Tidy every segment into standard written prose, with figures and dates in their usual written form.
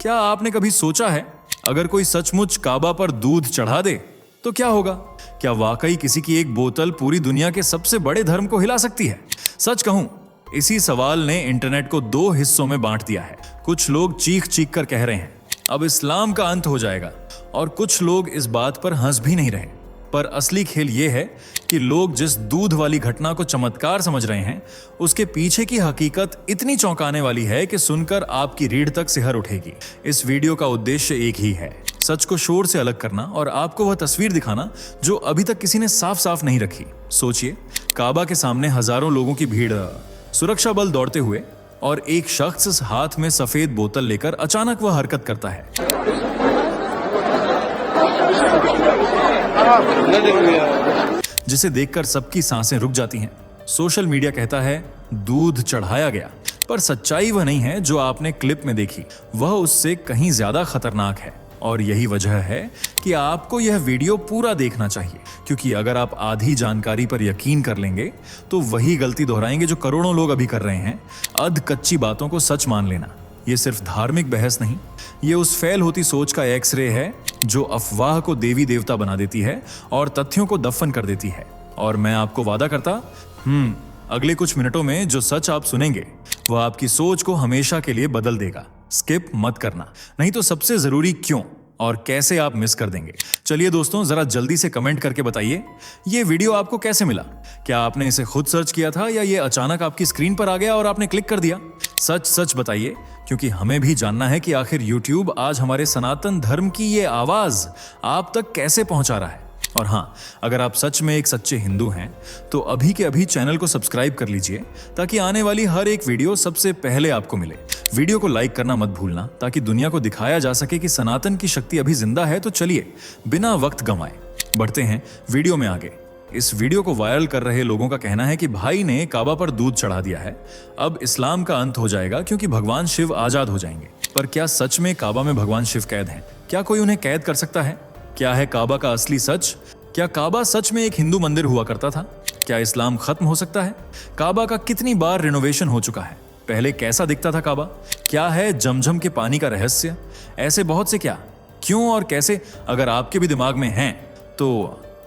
क्या आपने कभी सोचा है अगर कोई सचमुच काबा पर दूध चढ़ा दे तो क्या होगा? क्या वाकई किसी की एक बोतल पूरी दुनिया के सबसे बड़े धर्म को हिला सकती है? सच कहूं, इसी सवाल ने इंटरनेट को दो हिस्सों में बांट दिया है। कुछ लोग चीख चीख कर कह रहे हैं अब इस्लाम का अंत हो जाएगा, और कुछ लोग इस बात पर हंस भी नहीं रहे। पर असली खेल यह है कि लोग जिस दूध वाली घटना को चमत्कार समझ रहे हैं, उसके पीछे की हकीकत इतनी चौंकाने वाली है कि सुनकर आपकी रीढ़ तक सिहर उठेगी। इस वीडियो का उद्देश्य एक ही है, सच को शोर से अलग करना और आपको वह तस्वीर दिखाना जो अभी तक किसी ने साफ साफ नहीं रखी। सोचिए, काबा के सामने हजारों लोगों की भीड़, सुरक्षा बल दौड़ते हुए, और एक शख्स हाथ में सफेद बोतल लेकर अचानक वह हरकत करता है। जिसे देखकर सबकी सांसें रुक जाती हैं। सोशल मीडिया कहता है दूध चढ़ाया गया, पर सच्चाई वह नहीं है जो आपने क्लिप में देखी, वह उससे कहीं ज्यादा खतरनाक है। और यही वजह है कि आपको यह वीडियो पूरा देखना चाहिए, क्योंकि अगर आप आधी जानकारी पर यकीन कर लेंगे तो वही गलती दोहराएंगे जो करोड़ों लोग अभी कर रहे हैं, अध कच्ची बातों को सच मान लेना। ये सिर्फ धार्मिक बहस नहीं, ये उस फैल होती सोच का एक्सरे है जो अफवाह को देवी देवता बना देती है और तथ्यों को दफन कर देती है। और मैं आपको वादा करता अगले कुछ मिनटों में जो सच आप सुनेंगे वह आपकी सोच को हमेशा के लिए बदल देगा। स्किप मत करना, नहीं तो सबसे जरूरी क्यों और कैसे आप मिस कर देंगे। चलिए दोस्तों, जरा जल्दी से कमेंट करके बताइए ये वीडियो आपको कैसे मिला। क्या आपने इसे खुद सर्च किया था या ये अचानक आपकी स्क्रीन पर आ गया और आपने क्लिक कर दिया? सच सच बताइए, क्योंकि हमें भी जानना है कि आखिर YouTube आज हमारे सनातन धर्म की ये आवाज आप तक कैसे पहुंचा रहा है। और हाँ, अगर आप सच में एक सच्चे हिंदू हैं तो अभी के अभी चैनल को सब्सक्राइब कर लीजिए, ताकि आने वाली हर एक वीडियो सबसे पहले आपको मिले। वीडियो को लाइक करना मत भूलना, ताकि दुनिया को दिखाया जा सके कि सनातन की शक्ति अभी जिंदा है। तो चलिए बिना वक्त गंवाए बढ़ते हैं वीडियो में आगे। इस वीडियो को वायरल कर रहे लोगों का कहना है कि भाई ने काबा पर दूध चढ़ा दिया है, अब इस्लाम का अंत हो जाएगा क्योंकि भगवान शिव आजाद हो जाएंगे। पर क्या सच में काबा में भगवान शिव कैद हैं? क्या कोई उन्हें कैद कर सकता है? क्या है काबा का असली सच? क्या काबा सच में एक हिंदू मंदिर हुआ करता था? क्या इस्लाम खत्म हो सकता है? काबा का कितनी बार रिनोवेशन हो चुका है? पहले कैसा दिखता था काबा? क्या है जमझम के पानी का रहस्य? ऐसे बहुत से क्या, क्यों और कैसे अगर आपके भी दिमाग में हैं तो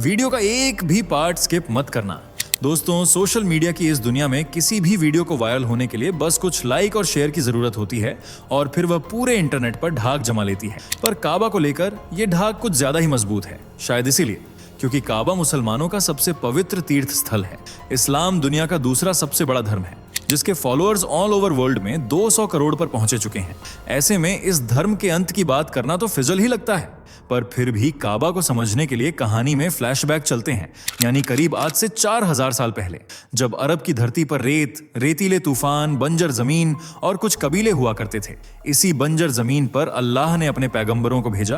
वीडियो का एक भी पार्ट स्किप मत करना। दोस्तों, सोशल मीडिया की इस दुनिया में किसी भी वीडियो को वायरल होने के लिए बस कुछ लाइक और शेयर की जरूरत होती है, और फिर वह पूरे इंटरनेट पर ढाक जमा लेती है। पर काबा को लेकर यह ढाक कुछ ज्यादा ही मजबूत है, शायद इसीलिए क्योंकि काबा मुसलमानों का सबसे पवित्र तीर्थ स्थल है। इस्लाम दुनिया का दूसरा सबसे बड़ा धर्म है, जिसके फॉलोअर्स ऑल ओवर वर्ल्ड में 200 करोड़ पर पहुंचे चुके हैं। ऐसे में इस धर्म के अंत की बात करना तो फिजल ही लगता है। पर फिर भी काबा को समझने के लिए कहानी में फ्लैशबैक चलते हैं, यानी करीब आज से 4000 साल पहले, जब अरब की धरती पर रेतीले तूफान, बंजर जमीन और कुछ कबीले हुआ करते थे। इसी बंजर जमीन पर अल्लाह ने अपने पैगंबरों को भेजा,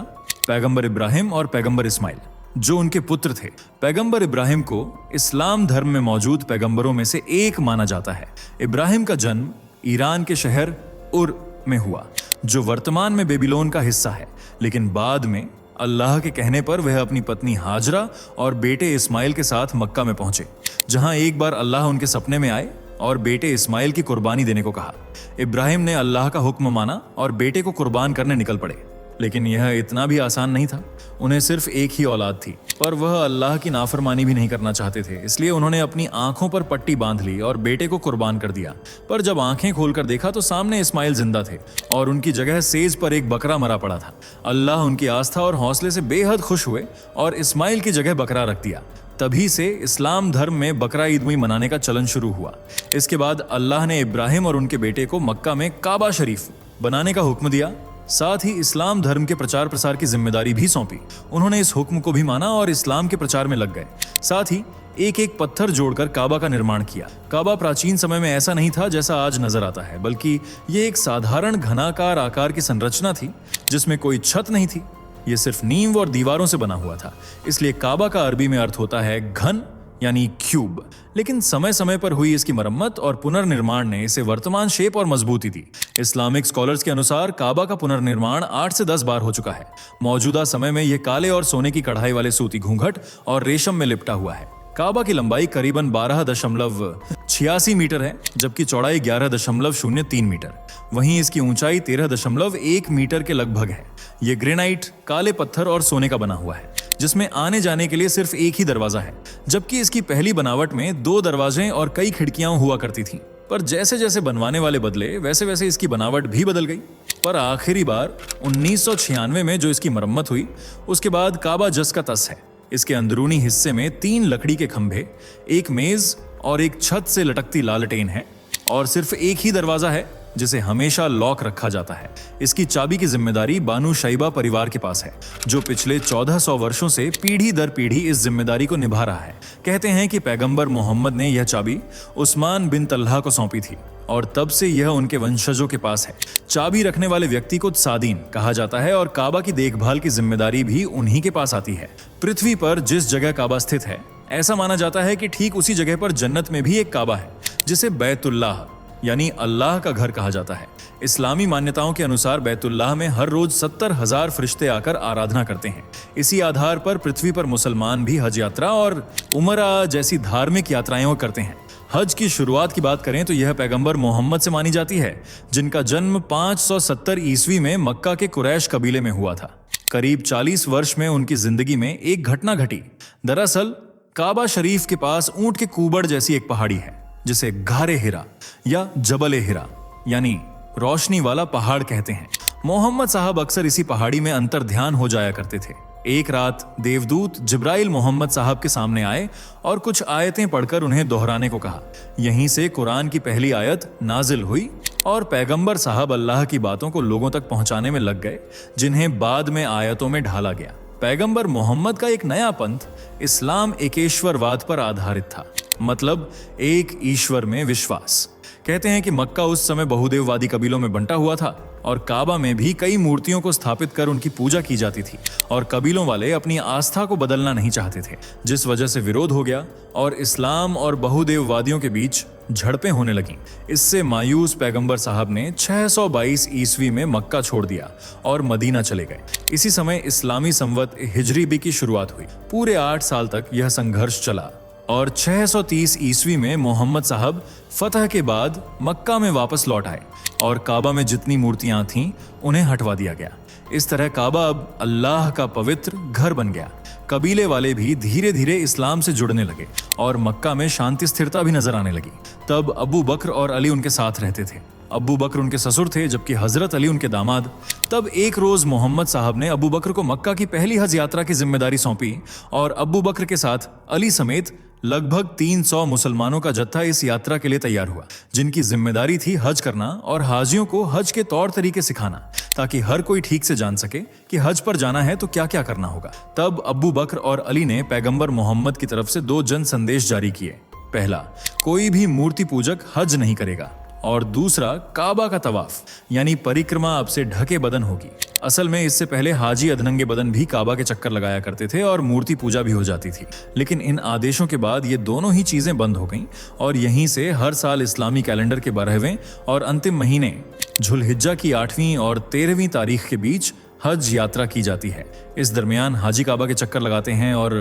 पैगंबर इब्राहिम और पैगंबर इस्माइल, जो उनके पुत्र थे। पैगंबर इब्राहिम को इस्लाम धर्म में मौजूद पैगंबरों में से एक माना जाता है। इब्राहिम का जन्म ईरान के शहर उर में हुआ, जो वर्तमान में बेबीलोन का हिस्सा है। लेकिन बाद में अल्लाह के कहने पर वह अपनी पत्नी हाजरा और बेटे इस्माइल के साथ मक्का में पहुंचे, जहां एक बार अल्लाह उनके सपने में आए और बेटे इस्माइल की कुर्बानी देने को कहा। इब्राहिम ने अल्लाह का हुक्म माना और बेटे को कुर्बान करने निकल पड़े। लेकिन यह इतना भी आसान नहीं था। उन्हें सिर्फ एक ही औलाद थी, पर वह अल्लाह की नाफरमानी भी नहीं करना चाहते थे। इसलिए उन्होंने अपनी आंखों पर पट्टी बांध ली और बेटे को कुर्बान कर दिया। पर जब आंखें खोलकर देखा तो सामने इस्माइल जिंदा थे और उनकी जगह सेज पर एक बकरा मरा पड़ा था। अल्लाह उनकी आस्था और हौसले से बेहद खुश हुए और इस्माइल की जगह बकरा रख दिया। तभी से इस्लाम धर्म में बकरा ईद मनाने का चलन शुरू हुआ। इसके बाद अल्लाह ने इब्राहिम और उनके बेटे को मक्का में काबा शरीफ बनाने का हुक्म दिया। साथ ही इस्लाम धर्म के प्रचार प्रसार की जिम्मेदारी भी सौंपी। उन्होंने इस हुक्म को भी माना और इस्लाम के प्रचार में लग गए। साथ ही एक एक पत्थर जोड़कर काबा का निर्माण किया। काबा प्राचीन समय में ऐसा नहीं था जैसा आज नजर आता है, बल्कि ये एक साधारण घनाकार आकार की संरचना थी जिसमें कोई छत नहीं थी। ये सिर्फ नींव और दीवारों से बना हुआ था। इसलिए काबा का अरबी में अर्थ होता है घन यानी क्यूब। लेकिन समय समय पर हुई इसकी मरम्मत और पुनर्निर्माण ने इसे वर्तमान शेप और मजबूती दी। इस्लामिक स्कॉलर्स के अनुसार काबा का पुनर्निर्माण 8 से 10 बार हो चुका है। मौजूदा समय में यह काले और सोने की कढ़ाई वाले सूती घूंघट और रेशम में लिपटा हुआ है। काबा की लंबाई करीबन 12.86 मीटर है, जबकि चौड़ाई 11.03 मीटर। वहीं इसकी ऊंचाई 13.1 मीटर के लगभग है। ये ग्रेनाइट, काले पत्थर और सोने का बना हुआ है, जिसमें आने जाने के लिए सिर्फ एक ही दरवाजा है, जबकि इसकी पहली बनावट में 2 दरवाजे और कई खिड़कियां हुआ करती थीं। पर जैसे जैसे बनवाने वाले बदले, वैसे वैसे इसकी बनावट भी बदल गई। पर आखिरी बार 1996 में जो इसकी मरम्मत हुई, उसके बाद काबा जस का तस है। इसके अंदरूनी हिस्से में 3 लकड़ी के खंभे, एक मेज और एक छत से लटकती लालटेन है, और सिर्फ एक ही दरवाजा है जिसे हमेशा लॉक रखा जाता है। इसकी चाबी की जिम्मेदारी बानू शैबा परिवार के पास है, जो पिछले 1400 वर्षों से पीढ़ी दर पीढ़ी इस जिम्मेदारी को निभा रहा है। कहते हैं कि पैगंबर मोहम्मद ने यह चाबी उस्मान बिन तल्हा को सौंपी थी, और तब से यह उनके वंशजों के पास है। चाबी रखने वाले व्यक्ति को सादीन कहा जाता है, और काबा की देखभाल की जिम्मेदारी भी उन्हीं के पास आती है। पृथ्वी पर जिस जगह काबा स्थित है, ऐसा माना जाता है कि ठीक उसी जगह पर जन्नत में भी एक काबा है, जिसे बैतुल्लाह यानी अल्लाह का घर कहा जाता है। इस्लामी मान्यताओं के अनुसार बैतुल्लाह में हर रोज 70,000 फरिश्ते आकर आराधना करते हैं। इसी आधार पर पृथ्वी पर मुसलमान भी हज यात्रा और उमरा जैसी धार्मिक यात्राएं करते हैं। हज की शुरुआत की बात करें तो यह पैगंबर मोहम्मद से मानी जाती है, जिनका जन्म 570 ईस्वी में मक्का के कुरैश कबीले में हुआ था। करीब 40 वर्ष में उनकी जिंदगी में एक घटना घटी। दरअसल काबा शरीफ के पास ऊंट के कुबड़ जैसी एक पहाड़ी है, जिसे गारे हिरा या जबल हिरा यानी रोशनी वाला पहाड़ कहते हैं। मोहम्मद साहब अक्सर इसी पहाड़ी में अंतर ध्यान हो जाया करते थे। एक रात देवदूत जिब्राइल मोहम्मद साहब के सामने आए और कुछ आयतें पढ़कर उन्हें दोहराने को कहा। यहीं से कुरान की पहली आयत नाजिल हुई और पैगंबर साहब अल्लाह की बातों को लोगों तक पहुंचाने में लग गए, जिन्हें बाद में आयतों में ढाला गया। पैगंबर मोहम्मद का एक नया पंथ इस्लाम एकेश्वरवाद पर आधारित था, मतलब एक ईश्वर में विश्वास। कहते हैं कि मक्का उस समय बहुदेववादी कबीलों में बंटा हुआ था, और काबा में भी कई मूर्तियों को स्थापित कर उनकी पूजा की जाती थी, और कबीलों वाले अपनी आस्था को बदलना नहीं चाहते थे, जिस वजह से विरोध हो गया और इस्लाम और बहुदेववादियों के बीच झड़पें होने लगीं। इससे मायूस पैगंबर साहब ने 622 ईस्वी में मक्का छोड़ दिया और मदीना चले गए। इसी समय इस्लामी संवत हिजरी बी की शुरुआत हुई। पूरे 8 साल तक यह संघर्ष चला, और 630 ईस्वी में मोहम्मद साहब फतह के बाद मक्का में वापस लौट आए, और काबा में जितनी मूर्तियां थीं उन्हें हटवा दिया गया। इस तरह काबा अब अल्लाह का पवित्र घर बन गया। कबीले वाले भी धीरे धीरे इस्लाम से जुड़ने लगे, और मक्का में शांति स्थिरता भी नजर आने लगी। तब अबू बकर और अली उनके साथ रहते थे। अबू बकर उनके ससुर थे, जबकि हजरत अली उनके दामाद। तब एक रोज मोहम्मद साहब ने अबू बकर को मक्का की पहली हज यात्रा की जिम्मेदारी सौंपी, और अबू बकर के साथ अली समेत लगभग 300 मुसलमानों का जत्था इस यात्रा के लिए तैयार हुआ, जिनकी जिम्मेदारी थी हज करना और हाजियों को हज के तौर तरीके सिखाना, ताकि हर कोई ठीक से जान सके कि हज पर जाना है तो क्या क्या करना होगा। तब अबू बकर और अली ने पैगंबर मोहम्मद की तरफ से 2 जन संदेश जारी किए। पहला, कोई भी मूर्ति पूजक हज नहीं करेगा, और दूसरा, काबा का तवाफ यानी परिक्रमा अब से ढके बदन होगी। असल में इससे पहले हाजी अधनंगे बदन भी काबा के चक्कर लगाया करते थे और मूर्ति पूजा भी हो जाती थी, लेकिन इन आदेशों के बाद ये दोनों ही चीजें बंद हो गईं, और यहीं से हर साल इस्लामी कैलेंडर के 12वें और अंतिम महीने जुल्हिज्जा की 8वीं और 13वीं तारीख के बीच हज यात्रा की जाती है। इस दरमियान हाजी काबा के चक्कर लगाते हैं और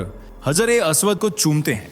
हजर अस्वद को चूमते हैं।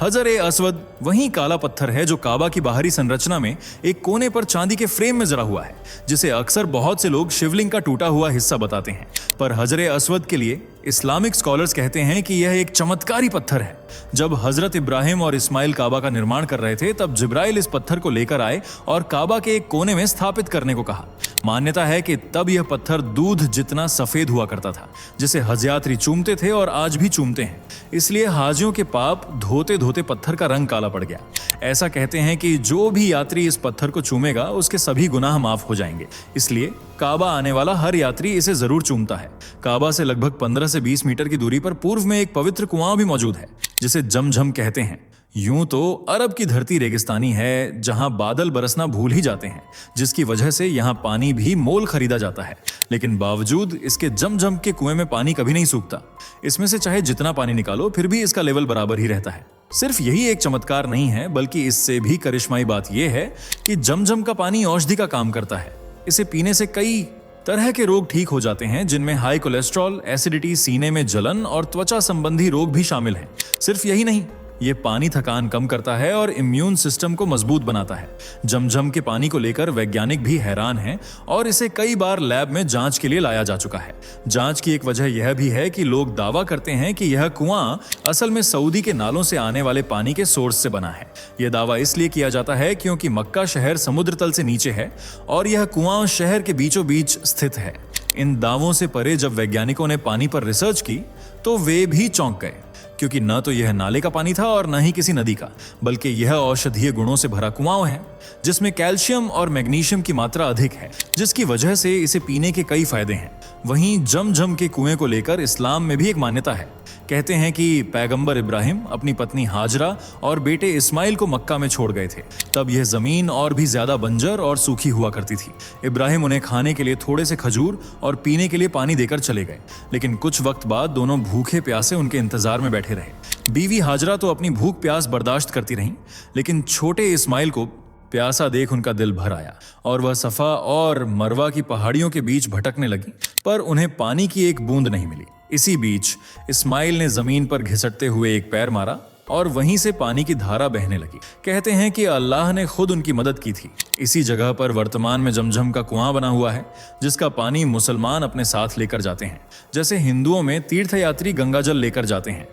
हजर अस्वद वही काला पत्थर है जो काबा की बाहरी संरचना में एक कोने पर चांदी के फ्रेम में जरा हुआ है, जिसे अक्सर बहुत से लोग शिवलिंग का टूटा हुआ हिस्सा बताते हैं। पर हजर अस्वद के लिए इस्लामिक स्कॉलर्स कहते हैं कि यह एक चमत्कारी पत्थर है। जब हजरत इब्राहिम और इस्माइल काबा का निर्माण कर रहे थे, तब जिब्राइल इस पत्थर को लेकर आए और काबा के एक कोने में स्थापित करने को कहा। मान्यता है कि तब यह पत्थर दूध जितना सफेद हुआ करता था, जिसे हज यात्री चूमते थे और आज भी चूमते हैं। इसलिए हाजियों के पाप धोते धोते पत्थर का रंग काला पड़ गया। ऐसा कहते हैं कि जो भी यात्री इस पत्थर को चूमेगा उसके सभी गुनाह माफ हो जाएंगे। इसलिए काबा आने वाला हर यात्री इसे जरूर चूमता है। काबा से लगभग 15 से 20 मीटर की दूरी पर पूर्व में एक पवित्र कुआं भी मौजूद है, जिसे जमझम कहते हैं। यूं तो अरब की धरती रेगिस्तानी है, जहां बादल बरसना भूल ही जाते हैं, जिसकी वजह से यहां पानी भी मोल खरीदा जाता है। लेकिन बावजूद इसके जमजम के कुएं में पानी कभी नहीं सूखता। इसमें से चाहे जितना पानी निकालो फिर भी इसका लेवल बराबर ही रहता है। सिर्फ यही एक चमत्कार नहीं है, बल्कि इससे भी करिश्माई बात यह है कि जमजम का पानी औषधि का काम करता है। इसे पीने से कई तरह के रोग ठीक हो जाते हैं, जिनमें हाई कोलेस्ट्रॉल, एसिडिटी, सीने में जलन और त्वचा संबंधी रोग भी शामिल हैं। सिर्फ यही नहीं, ये पानी थकान कम करता है और इम्यून सिस्टम को मजबूत बनाता है। जमजम के पानी को लेकर वैज्ञानिक भी हैरान हैं और इसे कई बार लैब में जांच के लिए लाया जा चुका है। जांच की एक वजह यह भी है कि लोग दावा करते हैं कि यह कुआं असल में सऊदी के नालों से आने वाले पानी के सोर्स से बना है। यह दावा इसलिए किया जाता है क्योंकि मक्का शहर समुद्र तल से नीचे है और यह कुआं शहर के बीचों बीच स्थित है। इन दावों से परे जब वैज्ञानिकों ने पानी पर रिसर्च की तो वे भी चौंक गए, क्योंकि न तो यह नाले का पानी था और न ही किसी नदी का, बल्कि यह औषधीय गुणों से भरा कुआं है, जिसमें कैल्शियम और मैग्नीशियम की मात्रा अधिक है, जिसकी वजह से इसे पीने के कई फायदे हैं। वहीं जमजम के कुएं को लेकर इस्लाम में भी एक मान्यता है। कहते हैं कि पैगंबर इब्राहिम अपनी पत्नी हाजरा और बेटे इस्माइल को मक्का में छोड़ गए थे। तब यह जमीन और भी ज्यादा बंजर और सूखी हुआ करती थी। इब्राहिम उन्हें खाने के लिए थोड़े से खजूर और पीने के लिए पानी देकर चले गए, लेकिन कुछ वक्त बाद दोनों भूखे प्यासे उनके इंतजार में बैठे रहे। बीवी हाजरा तो अपनी भूख प्यास बर्दाश्त करती रहीं, लेकिन छोटे इस्माइल को प्यासा देख उनका दिल भर आया और वह सफा और मरवा की पहाड़ियों के बीच भटकने लगी, पर उन्हें पानी की एक बूंद नहीं मिली। इसी बीच इस्माइल ने जमीन पर घिसटते हुए एक पैर मारा और वहीं से पानी की धारा बहने लगी। कहते हैं कि अल्लाह ने खुद उनकी मदद की थी। इसी जगह पर वर्तमान में जमजम का कुआं बना हुआ है, जिसका पानी मुसलमान अपने साथ लेकर जाते हैं, जैसे हिंदुओं में तीर्थयात्री गंगाजल लेकर जाते हैं।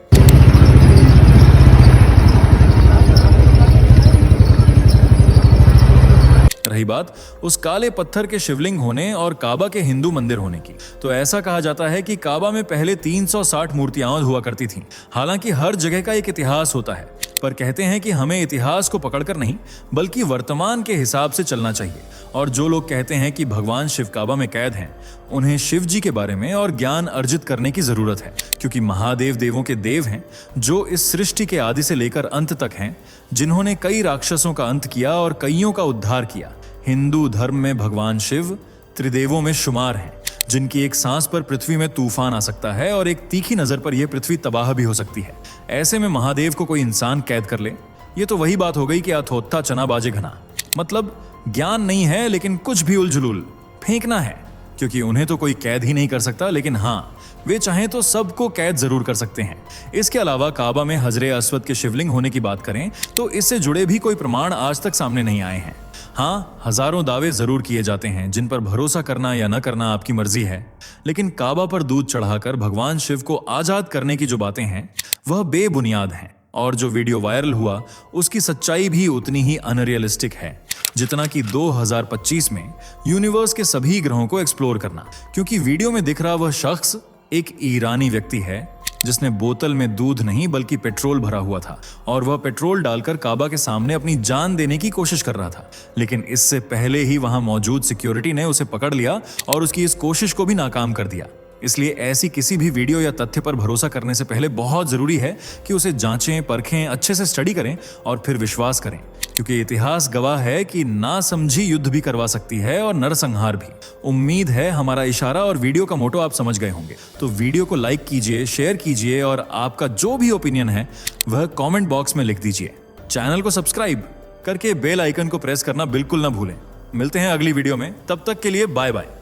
रही बात उस काले पत्थर के शिवलिंग होने और काबा के हिंदू मंदिर होने की, तो ऐसा कहा जाता है कि काबा में पहले 360 मूर्तियां हुआ करती थीं। हालांकि हर जगह का एक इतिहास होता है, पर कहते हैं कि हमें इतिहास को पकड़कर नहीं, बल्कि वर्तमान के हिसाब से चलना चाहिए। और जो लोग कहते हैं कि भगवान शिव काबा में कैद हैं, उन्हें शिव जी के बारे में और ज्ञान अर्जित करने की जरूरत है, क्योंकि महादेव देवों के देव हैं, जो इस सृष्टि के आदि से लेकर अंत तक हैं, जिन्होंने कई राक्षसों का अंत किया और कईयों का उद्धार किया। हिंदू धर्म में भगवान शिव त्रिदेवों में शुमार हैं, जिनकी एक सांस पर पृथ्वी में तूफान आ सकता है और एक तीखी नजर पर यह पृथ्वी तबाह भी हो सकती है। ऐसे में महादेव को कोई इंसान कैद कर ले, ये तो वही बात हो गई कि अथोत्था चना बाजे घना। मतलब ज्ञान नहीं है, लेकिन कुछ भी उलझुलुल फेंकना है, क्योंकि उन्हें तो कोई कैद ही नहीं कर सकता, लेकिन हाँ, वे चाहें तो सबको कैद जरूर कर सकते हैं। इसके अलावा काबा में हजरे अस्वद के शिवलिंग होने की बात करें तो इससे जुड़े भी कोई प्रमाण आज तक सामने नहीं आए हैं। हाँ, हजारों दावे जरूर किए जाते हैं, जिन पर भरोसा करना या न करना आपकी मर्जी है, लेकिन काबा पर दूध चढ़ाकर भगवान शिव को आजाद करने की जो बातें हैं वह बेबुनियाद हैं। और जो वीडियो वायरल हुआ उसकी सच्चाई भी उतनी ही अनरियलिस्टिक है जितना कि 2025 में यूनिवर्स के सभी ग्रहों को एक्सप्लोर करना। क्योंकि वीडियो में दिख रहा वह शख्स एक ईरानी व्यक्ति है, जिसने बोतल में दूध नहीं बल्कि पेट्रोल भरा हुआ था और वह पेट्रोल डालकर काबा के सामने अपनी जान देने की कोशिश कर रहा था। लेकिन इससे पहले ही वहां मौजूद सिक्योरिटी ने उसे पकड़ लिया और उसकी इस कोशिश को भी नाकाम कर दिया। इसलिए ऐसी किसी भी वीडियो या तथ्य पर भरोसा करने से पहले बहुत जरूरी है कि उसे जांचें, परखें, अच्छे से स्टडी करें और फिर विश्वास करें, क्योंकि इतिहास गवाह है कि ना समझी युद्ध भी करवा सकती है और नरसंहार भी। उम्मीद है हमारा इशारा और वीडियो का मोटो आप समझ गए होंगे। तो वीडियो को लाइक कीजिए, शेयर कीजिए और आपका जो भी ओपिनियन है वह कमेंट बॉक्स में लिख दीजिए। चैनल को सब्सक्राइब करके बेल आइकन को प्रेस करना बिल्कुल ना भूलें। मिलते हैं अगली वीडियो में, तब तक के लिए बाय बाय।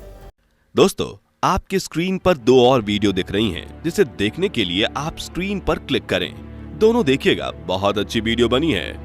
दोस्तों, आपके स्क्रीन पर 2 और वीडियो दिख रही हैं, जिसे देखने के लिए आप स्क्रीन पर क्लिक करें। दोनों देखिएगा, बहुत अच्छी वीडियो बनी है।